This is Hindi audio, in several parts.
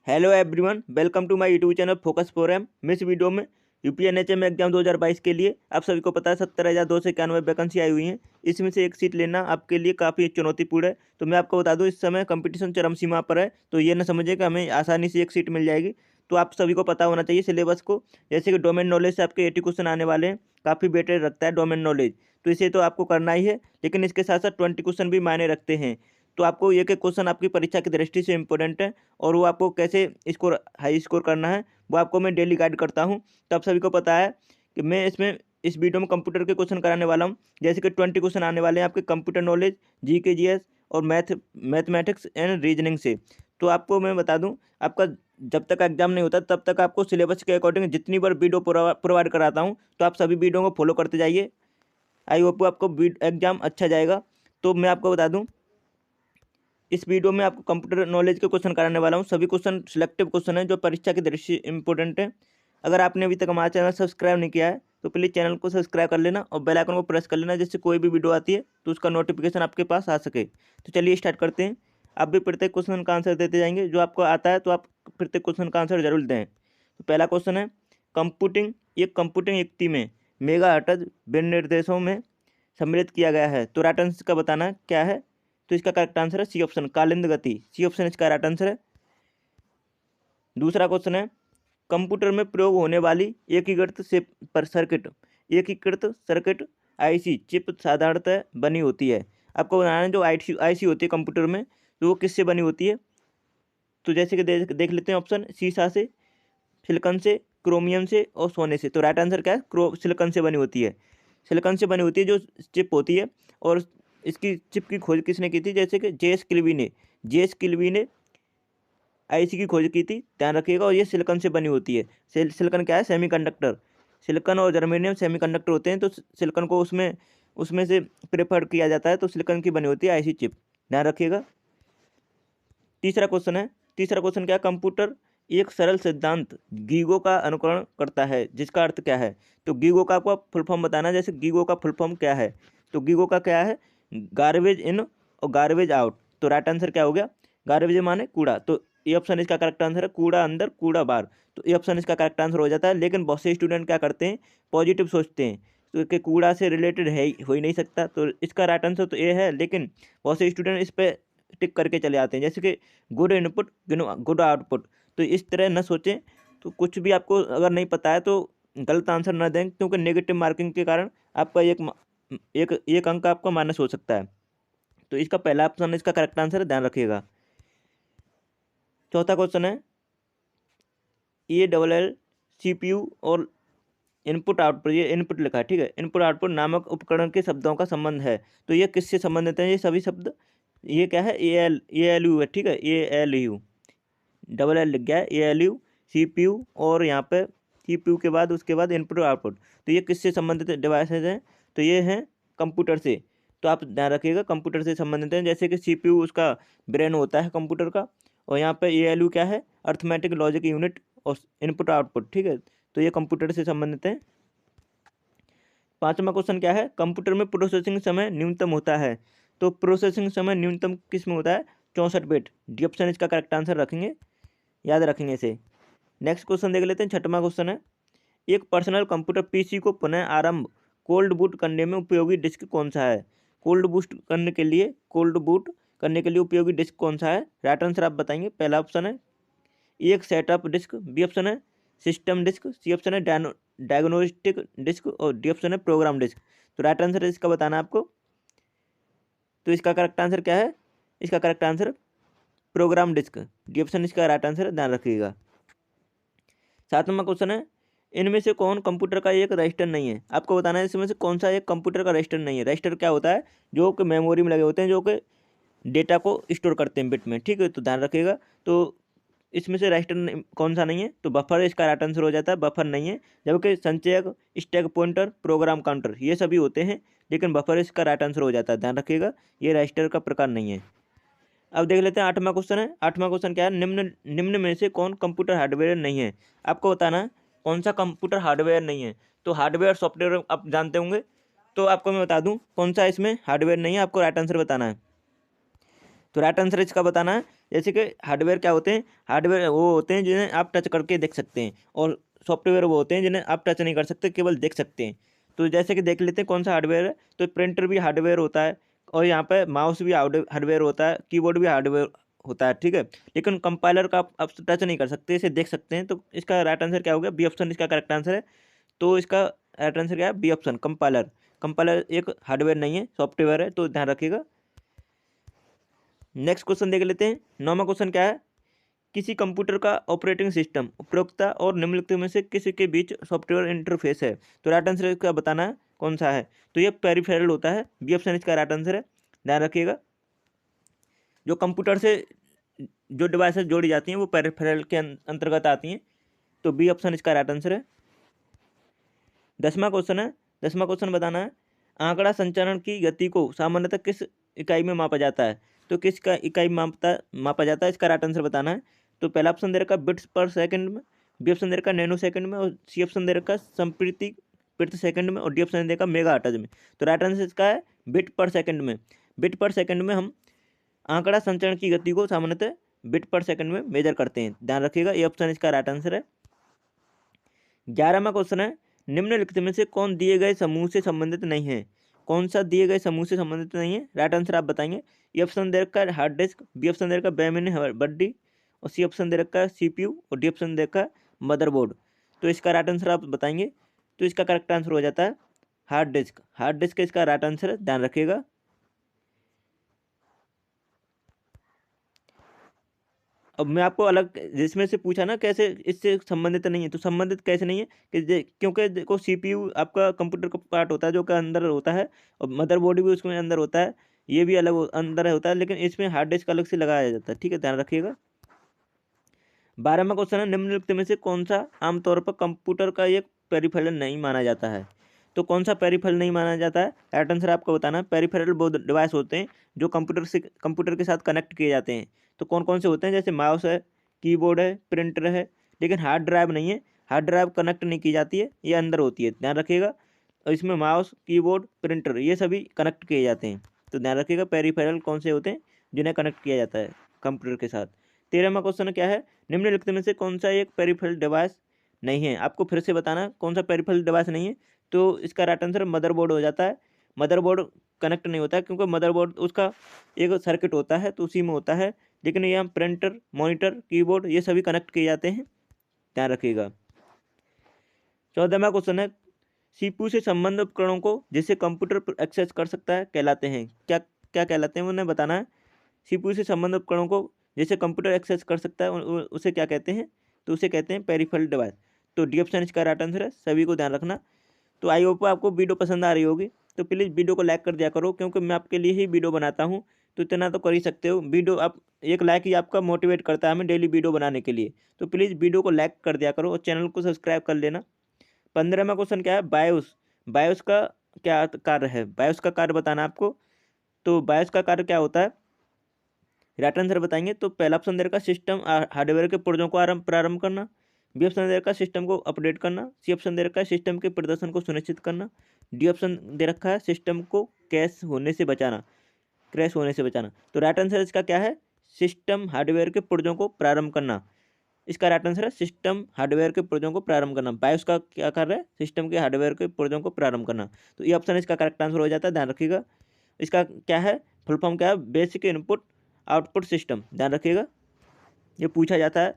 Hello everyone, welcome to my YouTube channel focus forum. मैं इस वीडियो में यूपीएनएचएम एग्जाम 2022 के लिए आप सभी को पता है 70,291 वैकेंसी आई हुई हैं। इसमें से एक सीट लेना आपके लिए काफ़ी चुनौतीपूर्ण है। तो मैं आपको बता दूं, इस समय कंपटीशन चरम सीमा पर है। तो ये ना समझिए कि हमें आसानी से एक सीट मिल जाएगी। तो आप सभी को पता होना चाहिए सिलेबस को। जैसे कि डोमेन नॉलेज से आपके 80 क्वेश्चन आने वाले हैं। काफ़ी बेटर रखता है डोमेन नॉलेज, तो इसे तो आपको करना ही है। लेकिन इसके साथ साथ 20 क्वेश्चन भी मायने रखते हैं। तो आपको एक एक क्वेश्चन आपकी परीक्षा की दृष्टि से इम्पोर्टेंट है, और वो आपको कैसे स्कोर हाई स्कोर करना है वो आपको मैं डेली गाइड करता हूँ। तो आप सभी को पता है कि मैं इस वीडियो में कंप्यूटर के क्वेश्चन कराने वाला हूँ। जैसे कि 20 क्वेश्चन आने वाले हैं आपके कंप्यूटर नॉलेज, जीके जीएस और मैथमेटिक्स एंड रीजनिंग से। तो आपको मैं बता दूं, आपका जब तक एग्जाम नहीं होता तब तक आपको सिलेबस के अकॉर्डिंग जितनी बार वीडियो प्रोवाइड कराता हूँ, तो आप सभी वीडियो को फॉलो करते जाइए। आई होप आपको एग्जाम अच्छा जाएगा। तो मैं आपको बता दूं, इस वीडियो में आपको कंप्यूटर नॉलेज के क्वेश्चन कराने वाला हूँ। सभी क्वेश्चन सिलेक्टिव क्वेश्चन है जो परीक्षा की दृष्टि इंपॉर्टेंट है। अगर आपने अभी तक हमारा चैनल सब्सक्राइब नहीं किया है तो प्लीज़ चैनल को सब्सक्राइब कर लेना और बेल आइकन को प्रेस कर लेना, जिससे कोई भी वीडियो आती है तो उसका नोटिफिकेशन आपके पास आ सके। तो चलिए स्टार्ट करते हैं। आप भी प्रत्येक क्वेश्चन का आंसर देते जाएंगे। जो आपको आता है तो आप प्रत्येक क्वेश्चन का आंसर जरूर दें। तो पहला क्वेश्चन है, कंप्यूटिंग युक्ति में मेगा हर्ट्ज विनिर्देशों में सम्मिलित किया गया है। तो राइट आंसर का बताना क्या है। तो इसका करेक्ट आंसर है सी ऑप्शन, कालिंद गति। सी ऑप्शन इसका राइट आंसर है। दूसरा क्वेश्चन है, कंप्यूटर में प्रयोग होने वाली एकीकृत सर्किट आईसी चिप साधारणतः बनी होती है। आपको बताना है जो आईसी होती है कंप्यूटर में, तो वो किससे बनी होती है। तो जैसे कि देख लेते हैं ऑप्शन, सीसा से, सिलिकॉन से, क्रोमियम से और सोने से। तो राइट आंसर क्या है, सिलिकॉन से बनी होती है। सिलिकॉन से बनी होती है जो चिप होती है। और इसकी चिप की खोज किसने की थी, जैसे कि जे एस किल्वी ने आईसी की खोज की थी, ध्यान रखिएगा। और ये सिलिकॉन से बनी होती है। सिलिकॉन क्या है, सेमीकंडक्टर। सिलिकॉन और जर्मेनियम सेमीकंडक्टर होते हैं। तो सिलिकॉन को उसमें उसमें से प्रेफर किया जाता है। तो सिलिकॉन की बनी होती है आईसी चिप, ध्यान रखिएगा। तीसरा क्वेश्चन क्या है, कंप्यूटर एक सरल सिद्धांत गीगो का अनुकरण करता है, जिसका अर्थ क्या है। तो गीगो का आपको फुल फॉर्म बताना है। जैसे गीगो का फुल फॉर्म क्या है, तो गीगो का क्या है, गार्बेज इन और गार्बेज आउट। तो राइट आंसर क्या हो गया, गार्बेज माने कूड़ा। तो ये ऑप्शन इसका करेक्ट आंसर है, कूड़ा अंदर कूड़ा बाहर। तो ये ऑप्शन इसका करेक्ट आंसर हो जाता है। लेकिन बहुत से स्टूडेंट क्या करते हैं, पॉजिटिव सोचते हैं, तो कि कूड़ा से रिलेटेड हो ही नहीं सकता। तो इसका राइट आंसर तो ये है। लेकिन बहुत से स्टूडेंट इस पे टिक करके चले आते हैं, जैसे कि गुड इनपुट गुड आउटपुट। तो इस तरह न सोचें। तो कुछ भी आपको अगर नहीं पता है तो गलत आंसर न दें, क्योंकि नेगेटिव मार्किंग के कारण आपका एक अंक आपका माइनस हो सकता है। तो इसका पहला ऑप्शन इसका करेक्ट आंसर है, ध्यान रखिएगा। चौथा क्वेश्चन है, EALL CPU और इनपुट आउटपुट, ये इनपुट लिखा है, ठीक है, इनपुट आउटपुट नामक उपकरण के शब्दों का संबंध है। तो ये किससे संबंधित है, ये सभी शब्द, ये क्या है, ALU है, ठीक है, ALU, डबल एल लिख गया है, ALU, CPU और यहाँ पे CPU के बाद उसके बाद इनपुट और आउटपुट। तो ये किससे संबंधित डिवाइसेज हैं, तो ये हैं कंप्यूटर से। तो आप ध्यान रखिएगा, कंप्यूटर से संबंधित हैं। जैसे कि CPU उसका ब्रेन होता है कंप्यूटर का, और यहाँ पे ALU क्या है, अर्थमेटिक लॉजिक यूनिट और इनपुट आउटपुट, ठीक है। तो ये कंप्यूटर से संबंधित है। पांचवा क्वेश्चन क्या है, कंप्यूटर में प्रोसेसिंग समय न्यूनतम होता है। तो प्रोसेसिंग समय न्यूनतम किस में होता है, 64 बिट। डी ऑप्शन इसका करेक्ट आंसर रखेंगे, याद रखेंगे इसे। नेक्स्ट क्वेश्चन देख लेते हैं। छठवां क्वेश्चन है, एक पर्सनल कंप्यूटर पीसी को पुनः आरंभ कोल्ड बूट करने में उपयोगी डिस्क कौन सा है। कोल्ड बूट करने के लिए उपयोगी डिस्क कौन सा है। राइट आंसर आप बताएंगे। पहला ऑप्शन है एक सेटअप डिस्क, बी ऑप्शन है सिस्टम डिस्क, सी ऑप्शन है डायग्नोस्टिक डिस्क और डी ऑप्शन है प्रोग्राम डिस्क। तो राइट आंसर इसका बताना है आपको। तो इसका करेक्ट आंसर क्या है, इसका correct answer program disk, D option इसका राइट आंसर है, ध्यान रखिएगा। सातवां क्वेश्चन है, इनमें से कौन कंप्यूटर का एक रजिस्टर नहीं है। आपको बताना है इसमें से कौन सा एक कंप्यूटर का रजिस्टर नहीं है। रजिस्टर क्या होता है, जो कि मेमोरी में लगे होते हैं, जो कि डेटा को स्टोर करते हैं बिट में, ठीक है। तो ध्यान रखिएगा। तो इसमें से रजिस्टर कौन सा नहीं है, तो बफर इसका राइट आंसर हो जाता है, बफर नहीं है। जबकि संचयक, स्टैक पॉइंटर, प्रोग्राम काउंटर ये सभी होते हैं, लेकिन बफर इसका राइट आंसर हो जाता है, ध्यान रखिएगा। ये रजिस्टर का प्रकार नहीं है। अब देख लेते हैं आठवां क्वेश्चन है। आठवां क्वेश्चन क्या है, निम्न में से कौन कंप्यूटर हार्डवेयर नहीं है। आपको बताना है कौन सा कंप्यूटर हार्डवेयर नहीं है। तो हार्डवेयर सॉफ्टवेयर आप जानते होंगे, तो आपको मैं बता दूं कौन सा इसमें हार्डवेयर नहीं है, आपको राइट आंसर बताना है। तो राइट आंसर इसका बताना है जैसे कि हार्डवेयर क्या होते हैं, हार्डवेयर वो होते हैं जिन्हें आप टच करके देख सकते हैं, और सॉफ्टवेयर वो होते हैं जिन्हें आप टच नहीं कर सकते, केवल देख सकते हैं। तो जैसे कि देख लेते हैं कौन सा हार्डवेयर है। तो प्रिंटर भी हार्डवेयर होता है, और यहाँ पे माउस भी हार्डवेयर होता है, कीबोर्ड भी हार्डवेयर होता है, ठीक है। लेकिन कंपाइलर का आप टच नहीं कर सकते, इसे देख सकते हैं। तो इसका राइट आंसर क्या हो गया, बी ऑप्शन इसका करेक्ट आंसर है। तो इसका राइट आंसर क्या है, बी ऑप्शन कंपाइलर। कंपाइलर एक हार्डवेयर नहीं है, सॉफ्टवेयर है, तो ध्यान रखिएगा। नेक्स्ट क्वेश्चन देख लेते हैं। 9वां क्वेश्चन क्या है, किसी कंप्यूटर का ऑपरेटिंग सिस्टम उपयोगिता और निम्नलिखित में से किसी के बीच सॉफ्टवेयर इंटरफेस है। तो राइट आंसर इसका बताना है कौन सा है। तो ये पेरिफेरल होता है, बी ऑप्शन इसका राइट आंसर है। ध्यान रखिएगा, जो कंप्यूटर से जो डिवाइसेस जोड़ी जाती हैं वो पेरिफेरल के अंतर्गत आती हैं। तो बी ऑप्शन इसका राइट आंसर है। 10वां क्वेश्चन है। 10वां क्वेश्चन बताना है, आंकड़ा संचरण की गति को सामान्यतः किस इकाई में मापा जाता है। तो किस का इकाई मापा जाता है, इसका राइट आंसर बताना है। तो पहला ऑप्शन दे रखा बिट्स पर सेकंड में, बी ऑप्शन दे रखा नैनो सेकंड में, और सी ऑप्शन दे रखा संप्रति प्रति सेकंड में, और डी ऑप्शन दे रखा मेगा हर्ट्ज में। तो राइट आंसर इसका है बिट पर सेकंड में। बिट पर सेकंड में हम आंकड़ा संचरण की गति को सामान्यतः बिट पर सेकंड में मेजर करते हैं। ध्यान रखिएगा, ये ऑप्शन इसका राइट आंसर है। 11वां क्वेश्चन है, निम्नलिखित में से कौन दिए गए समूह से संबंधित नहीं है। कौन सा दिए गए समूह से संबंधित नहीं है, राइट आंसर आप बताएंगे। ये ऑप्शन दे रखा है हार्ड डिस्क, बी ऑप्शन दे रखा है बेमिन बड्डी, और सी ऑप्शन दे रखा है सीपीयू, और डी ऑप्शन दे रखा है मदरबोर्ड। तो इसका राइट आंसर आप बताएंगे। तो इसका करेक्ट आंसर हो जाता है हार्ड डिस्क। हार्ड डिस्क इसका राइट आंसर है, ध्यान रखिएगा। अब मैं आपको अलग जिसमें से पूछा ना कैसे इससे संबंधित नहीं है, तो संबंधित कैसे नहीं है कि क्योंकि देखो सीपीयू आपका कंप्यूटर का पार्ट होता है जो कि अंदर होता है, और मदरबोर्ड भी उसमें अंदर होता है, ये भी अलग अंदर होता है, लेकिन इसमें हार्ड डिस्क अलग से लगाया जाता है, ठीक है, ध्यान रखिएगा। 12वां क्वेश्चन है, निम्नलिखित में से कौन सा आमतौर पर कंप्यूटर का एक पेरिफेरल नहीं माना जाता है। तो कौन सा पेरिफेरल नहीं माना जाता है, राइट आंसर आपको बताना है। पेरिफेरल वो डिवाइस होते हैं जो कंप्यूटर के साथ कनेक्ट किए जाते हैं। तो कौन कौन से होते हैं, जैसे माउस है, कीबोर्ड है, प्रिंटर है, लेकिन हार्ड ड्राइव नहीं है। हार्ड ड्राइव कनेक्ट नहीं की जाती है, ये अंदर होती है, ध्यान रखिएगा। और इसमें माउस, कीबोर्ड, प्रिंटर ये सभी कनेक्ट किए जाते हैं। तो ध्यान रखिएगा पेरिफेरल कौन से होते हैं जिन्हें कनेक्ट किया जाता है कंप्यूटर के साथ। 13वां क्वेश्चन क्या है, निम्नलिखित में से कौन सा एक पेरिफेरल डिवाइस नहीं है। आपको फिर से बताना है कौन सा पेरिफेरल डिवाइस नहीं है। तो इसका राइट आंसर मदरबोर्ड हो जाता है। मदरबोर्ड कनेक्ट नहीं होता है क्योंकि मदरबोर्ड उसका एक सर्किट होता है, तो उसी में होता है। लेकिन ये हम प्रिंटर, मॉनिटर, कीबोर्ड ये सभी कनेक्ट किए जाते हैं, ध्यान रखिएगा। 14वां क्वेश्चन है, सीपीयू से संबंध उपकरणों को जिसे कंप्यूटर एक्सेस कर सकता है कहलाते हैं। क्या क्या कहलाते हैं, उन्हें बताना है। सीपीयू से संबंध उपकरणों को जैसे कंप्यूटर एक्सेस कर सकता है उसे क्या कहते हैं। तो उसे कहते हैं पेरिफेरल डिवाइस। तो डी ऑप्शन इसका राइट आंसर है, सभी को ध्यान रखना। तो आई होप आपको वीडियो पसंद आ रही होगी, तो प्लीज़ वीडियो को लाइक कर दिया करो, क्योंकि मैं आपके लिए ही वीडियो बनाता हूँ। तो इतना तो कर ही सकते हो, वीडियो आप एक लाइक ही आपका मोटिवेट करता है हमें डेली वीडियो बनाने के लिए। तो प्लीज़ वीडियो को लाइक कर दिया करो और चैनल को सब्सक्राइब कर लेना। 15वां क्वेश्चन क्या है, बायोस। बायोस का क्या कार्य है, बायोस का कार्य बताना है आपको। तो बायोस का कार्य क्या होता है, राइट आंसर बताएंगे। तो पहला ऑप्शन दे रखा सिस्टम हार्डवेयर के पुर्जों को प्रारंभ करना, बी ऑप्शन दे रखा सिस्टम को अपडेट करना, सी ऑप्शन दे रखा है सिस्टम के प्रदर्शन को सुनिश्चित करना, डी ऑप्शन दे रखा है सिस्टम को क्रैश होने से बचाना। तो राइट आंसर इसका क्या है, सिस्टम हार्डवेयर के पुर्जों को प्रारंभ करना। इसका राइट आंसर है सिस्टम हार्डवेयर के पुर्जों को प्रारंभ करना। बायोस का क्या कार्य है, सिस्टम के हार्डवेयर के पुर्जों को प्रारंभ करना। तो ये ऑप्शन इसका करेक्ट आंसर हो जाता है, ध्यान रखिएगा। इसका क्या है, फुल फॉर्म क्या है, बेसिक इनपुट आउटपुट सिस्टम, ध्यान रखिएगा, ये पूछा जाता है।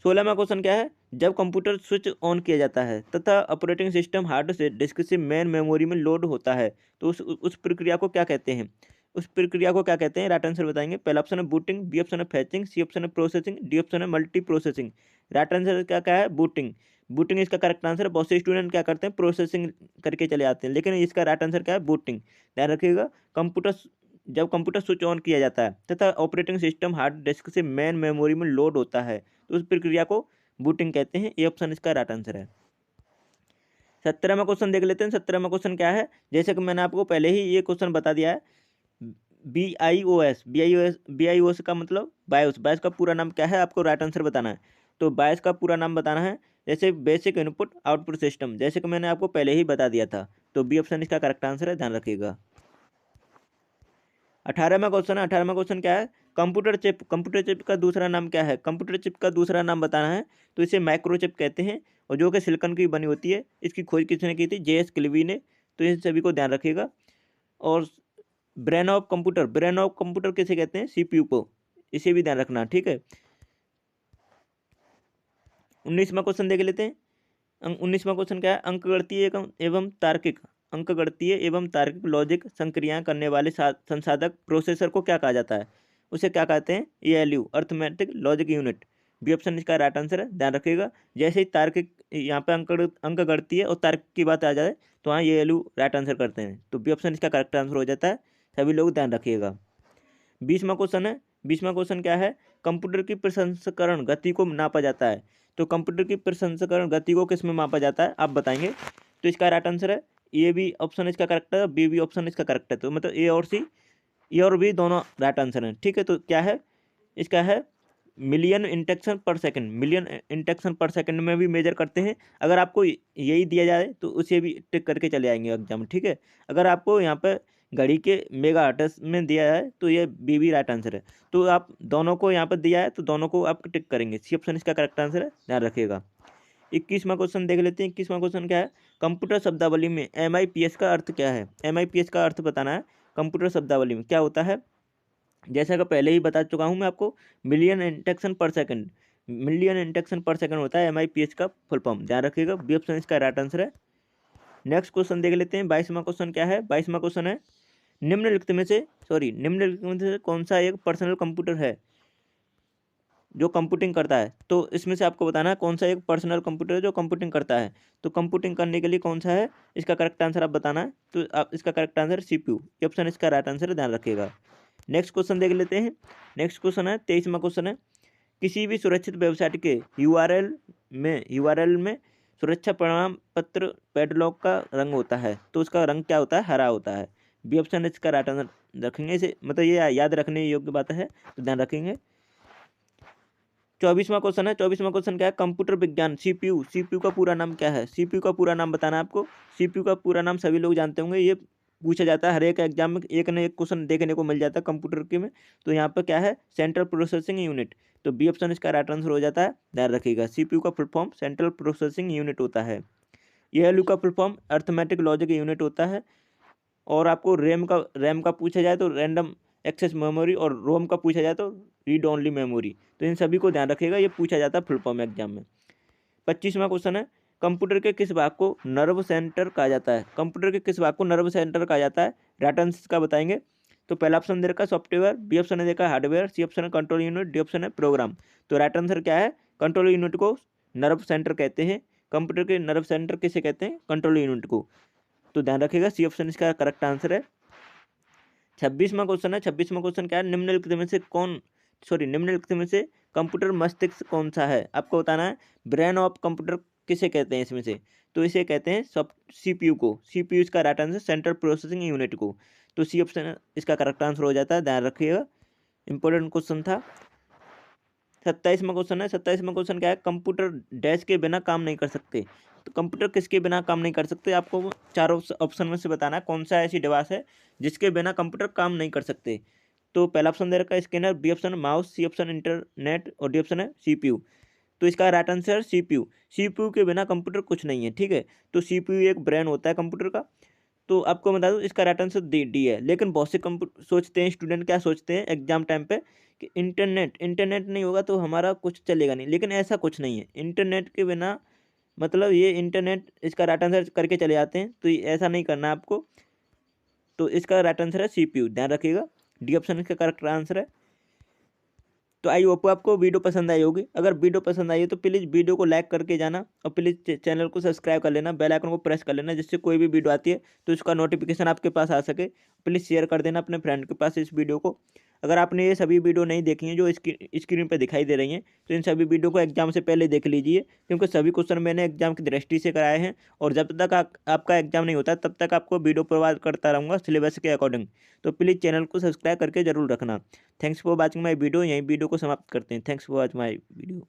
16वां क्वेश्चन क्या है, जब कंप्यूटर स्विच ऑन किया जाता है तथा ऑपरेटिंग सिस्टम हार्ड से डिस्क से मेन मेमोरी में लोड होता है, तो उस प्रक्रिया को क्या कहते हैं। उस प्रक्रिया को क्या कहते हैं, राइट आंसर बताएंगे। पहला ऑप्शन है बूटिंग, बी ऑप्शन है फैचिंग, सी ऑप्शन है प्रोसेसिंग, डी ऑप्शन है मल्टी प्रोसेसिंग। राइट आंसर क्या क्या है, बूटिंग। बूटिंग इसका करेक्ट आंसर है। बहुत से स्टूडेंट क्या करते हैं, प्रोसेसिंग करके चले आते हैं, लेकिन इसका राइट आंसर क्या है, बूटिंग। ध्यान रखिएगा, कंप्यूटर जब कंप्यूटर स्विच ऑन किया जाता है तथा ऑपरेटिंग सिस्टम हार्ड डिस्क से मेन मेमोरी में लोड होता है, तो उस प्रक्रिया को बूटिंग कहते हैं। ये ऑप्शन इसका राइट आंसर है। 17वां क्वेश्चन देख लेते हैं। 17वां क्वेश्चन क्या है, जैसे कि मैंने आपको पहले ही ये क्वेश्चन बता दिया है, बी आई ओ एस का मतलब बायोस। बायोस का पूरा नाम क्या है, आपको राइट आंसर बताना है। तो बायोस का पूरा नाम बताना है, जैसे बेसिक इनपुट आउटपुट सिस्टम, जैसे कि मैंने आपको पहले ही बता दिया था। तो बी ऑप्शन इसका करेक्ट आंसर है, ध्यान रखिएगा। 18वां क्वेश्चन है। 18वां क्वेश्चन क्या है, कंप्यूटर चिप का दूसरा नाम क्या है? कंप्यूटर चिप का दूसरा नाम बताना है तो इसे माइक्रोचिप कहते हैं, और जो कि सिलिकॉन की बनी होती है। इसकी खोज किसने की थी? जे.एस. किल्वी ने। तो इन सभी को ध्यान रखिएगा। और ब्रेन ऑफ कंप्यूटर किसे कहते हैं? सीपीयू को। इसे भी ध्यान रखना, ठीक है। 19वां क्वेश्चन देख लेते हैं। 19वां क्वेश्चन क्या है? अंकगणितीय एवं तार्किक लॉजिक संक्रियाएं करने वाले संसाधक प्रोसेसर को क्या कहा जाता है? उसे क्या कहते हैं? ALU, arithmetic logic unit. B option इसका राइट आंसर है, ध्यान रखिएगा। जैसे ही तार्किक यहाँ पे अंकगणितीय और तार्किक की बात आ जाए तो हाँ ALU राइट आंसर करते हैं, तो बी ऑप्शन इसका करेक्ट आंसर हो जाता है। सभी लोग ध्यान रखिएगा। 20वां क्वेश्चन है। 20वां क्वेश्चन क्या है? कंप्यूटर की प्रसंस्करण गति को नापा जाता है। तो कंप्यूटर की प्रसंस्करण गति को किस में मापा जाता है, आप बताएंगे। तो इसका राइट आंसर है ए बी ऑप्शन इसका करेक्ट है, बी ऑप्शन इसका करेक्ट है। तो मतलब ए और बी दोनों राइट आंसर हैं, ठीक है। तो क्या है इसका? है मिलियन इंटेक्शन पर सेकंड। मिलियन इंटेक्शन पर सेकंड में भी मेजर करते हैं। अगर आपको यही दिया जाए तो उसे भी टिक करके चले आएंगे एग्जाम में, ठीक है। अगर आपको यहाँ पे घड़ी के मेगा हर्ट्ज में दिया है तो ये बी राइट आंसर है। तो आप दोनों को यहाँ पर दिया है तो दोनों को आप टिक करेंगे। सी ऑप्शन इसका करेक्ट आंसर है, ध्यान रखिएगा। 21वां क्वेश्चन देख लेते हैं। 21वां क्वेश्चन क्या है? कंप्यूटर शब्दावली में MIPS का अर्थ क्या है? MIPS का अर्थ बताना है। कंप्यूटर शब्दावली में क्या होता है? जैसा कि पहले ही बता चुका हूँ मैं आपको, मिलियन इंटेक्शन पर सेकंड। मिलियन इंटेक्शन पर सेकंड होता है MIPS का फुल फॉर्म, ध्यान रखिएगा। बी ऑप्शन इसका राइट आंसर है। नेक्स्ट क्वेश्चन देख लेते हैं। 22वां क्वेश्चन क्या है? 22वां क्वेश्चन है निम्नलिखित में से कौन सा एक पर्सनल कंप्यूटर है जो कंप्यूटिंग करता है? तो इसमें से आपको बताना है कौन सा एक पर्सनल कंप्यूटर है जो कंप्यूटिंग करता है। तो कंप्यूटिंग करने के लिए कौन सा है, इसका करेक्ट आंसर आप बताना है। तो आप इसका करेक्ट आंसर CPU, ये ऑप्शन इसका राइट आंसर है, ध्यान रखिएगा। नेक्स्ट क्वेश्चन देख लेते हैं। नेक्स्ट क्वेश्चन है 23वां क्वेश्चन है। किसी भी सुरक्षित वेबसाइट के यूआरएल में सुरक्षा प्रमाण पत्र पैडलॉक का रंग होता है, तो उसका रंग क्या होता है? हरा होता है। बी ऑप्शन इसका राइट आंसर रखेंगे। इसे मतलब ये याद रखने योग्य बात है, तो ध्यान रखेंगे। 24वां क्वेश्चन है। 24वां क्वेश्चन क्या है? कंप्यूटर विज्ञान CPU का पूरा नाम क्या है? CPU का पूरा नाम बताना है आपको। CPU का पूरा नाम सभी लोग जानते होंगे, ये पूछा जाता है हर एक एग्जाम में, एक न एक क्वेश्चन देखने को मिल जाता है कंप्यूटर के में। तो यहाँ पर क्या है? Central processing unit. तो बी ऑप्शन इसका राइट आंसर हो जाता है, ध्यान रखिएगा। CPU का full form central processing unit होता है। ALU का full form arithmetic logic unit होता है। और आपको रैम का पूछा जाए तो रैंडम एक्सेस मेमोरी, और रोम का पूछा जाए तो रीड ओनली मेमोरी। तो इन सभी को ध्यान रखिएगा, ये पूछा जाता है फुल फॉर्म एग्जाम में। 25वां क्वेश्चन है। कंप्यूटर के किस भाग को नर्व सेंटर कहा जाता है? कंप्यूटर के किस भाग को नर्व सेंटर कहा जाता है? राइट आंसर का बताएंगे। तो पहला ऑप्शन दे रखा सॉफ्टवेयर, बी ऑप्शन है देखा हार्डवेयर, सी ऑप्शन है कंट्रोल यूनिट, डी ऑप्शन है प्रोग्राम। तो राइट आंसर क्या है? कंट्रोल यूनिट को नर्व सेंटर कहते हैं। कंप्यूटर के नर्व सेंटर किसे कहते हैं? कंट्रोल यूनिट को। तो ध्यान रखिएगा, सी ऑप्शन इसका करेक्ट आंसर है। 26वां क्वेश्चन है। 26वां क्वेश्चन क्या है? निम्नलिखित में से कंप्यूटर मस्तिष्क कौन सा है? आपको बताना है। ब्रेन ऑफ कंप्यूटर किसे कहते हैं इसमें से? तो इसे कहते हैं CPU को। CPU इसका right answer, central processing unit को। तो सी ऑप्शन इसका करेक्ट आंसर हो जाता है, ध्यान रखिएगा। इंपॉर्टेंट क्वेश्चन था। 27वां क्वेश्चन है। 27वां क्वेश्चन क्या है? कंप्यूटर डैश के बिना काम नहीं कर सकते। तो कंप्यूटर किसके बिना काम नहीं कर सकते? आपको चारों ऑप्शन में से बताना है कौन सा ऐसी डिवाइस है जिसके बिना कंप्यूटर काम नहीं कर सकते। तो पहला ऑप्शन दे रखा है scanner, B option mouse, C option internet, और डी ऑप्शन है CPU। तो इसका राइट आंसर है CPU। CPU के बिना कंप्यूटर कुछ नहीं है, ठीक है। तो CPU एक ब्रेन होता है कंप्यूटर का। तो आपको बता दूं इसका राइट आंसर डी है। लेकिन बहुत से कंप्यूटर सोचते हैं, स्टूडेंट क्या सोचते हैं एग्जाम टाइम पे कि इंटरनेट नहीं होगा तो हमारा कुछ चलेगा नहीं, लेकिन ऐसा कुछ नहीं है। इंटरनेट के बिना मतलब ये इंटरनेट इसका राइट आंसर करके चले जाते हैं, तो ऐसा नहीं करना है आपको। तो इसका राइट आंसर है CPU, ध्यान रखिएगा। डी ऑप्शन इसका करेक्ट आंसर है। तो आई होप आपको वीडियो पसंद आई होगी। अगर वीडियो पसंद आई है तो प्लीज़ वीडियो को लाइक करके जाना, और प्लीज़ चैनल को सब्सक्राइब कर लेना, बेल आइकन को प्रेस कर लेना, जिससे कोई भी वीडियो आती है तो उसका नोटिफिकेशन आपके पास आ सके। प्लीज़ शेयर कर देना अपने फ्रेंड के पास इस वीडियो को। अगर आपने ये सभी वीडियो नहीं देखी हैं जो स्क्रीन पर दिखाई दे रही हैं, तो इन सभी वीडियो को एग्जाम से पहले देख लीजिए, क्योंकि सभी क्वेश्चन मैंने एग्जाम की दृष्टि से कराए हैं। और जब तक आपका एग्जाम नहीं होता तब तक आपको वीडियो प्रोवाइड करता रहूँगा सिलेबस के अकॉर्डिंग। तो प्लीज़ चैनल को सब्सक्राइब करके जरूर रखना। Thanks for watching my video. यहीं वीडियो को समाप्त करते हैं। Thanks for watch my video.